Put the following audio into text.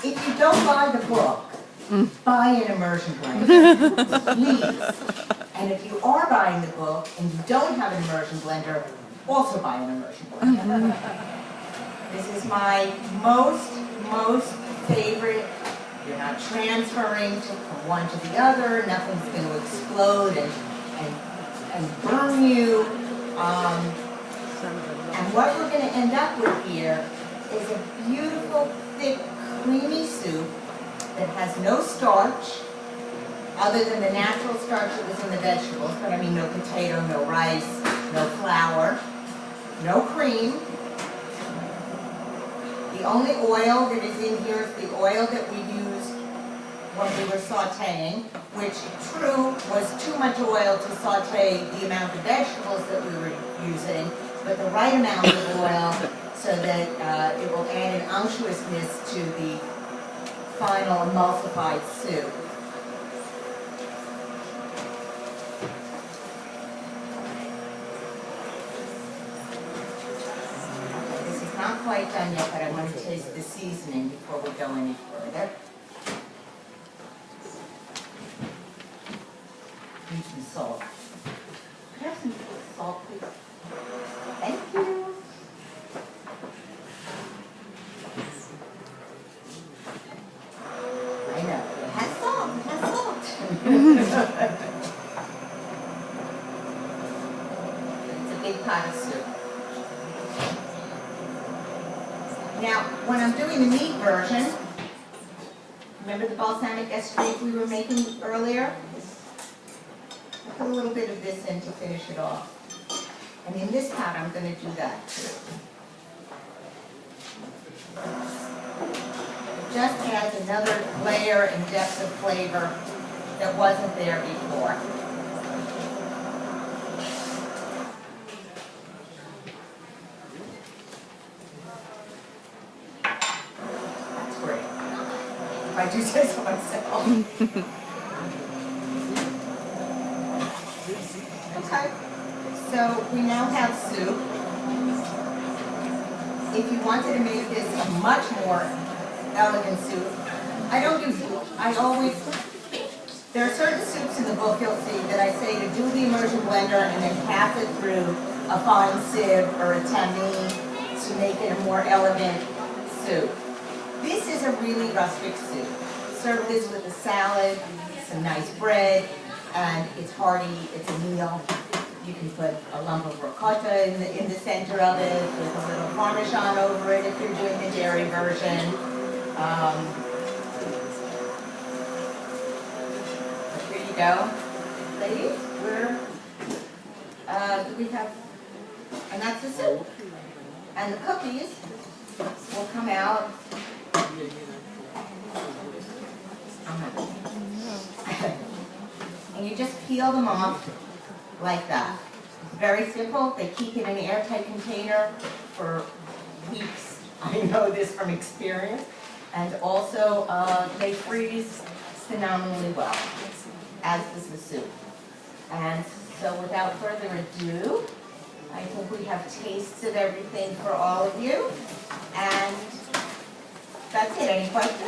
If you don't buy the book, buy an immersion blender, please. And if you are buying the book and you don't have an immersion blender, also buy an immersion blender. This is my most favorite. You're not transferring from one to the other. Nothing's going to explode and burn you. And what we're going to end up with here is a beautiful, thick, creamy soup that has no starch, other than the natural starch that was in the vegetables, but I mean no potato, no rice, no flour, no cream. The only oil that is in here is the oil that we used when we were sauteing, which, true, was too much oil to saute the amount of vegetables that we were using, but the right amount of oil so that it will add an unctuousness to the final emulsified soup. This is not quite done yet, but I want to taste the seasoning before we go any further. Need some salt. Can I have some salt, please? Thank you. I know, it has salt, it has salt. It's a big pot of soup. Now, when I'm doing the meat version, remember the balsamic estrade we were making earlier? I put a little bit of this in to finish it off. And in this pot, I'm going to do that too. It just adds another layer and depth of flavor that wasn't there before. That's great. If I do say so myself. Okay. So we now have soup. If you wanted to make this a much more elegant soup, I don't use it. There are certain soups in the book you'll see that I say to do the immersion blender and then pass it through a fine sieve or a tamine to make it a more elegant soup. This is a really rustic soup. Serve this with a salad, some nice bread, and it's hearty, it's a meal. You can put a lump of ricotta in the center of it with a little Parmesan over it if you're doing the dairy version. Here you go. Ladies, we have, and that's the soup. And the cookies will come out. And you just peel them off like that. It's very simple. They keep it in an airtight container for weeks. I know this from experience. And also, they freeze phenomenally well, as does the soup. And so without further ado, I think we have tasted everything for all of you. And that's it. Any questions?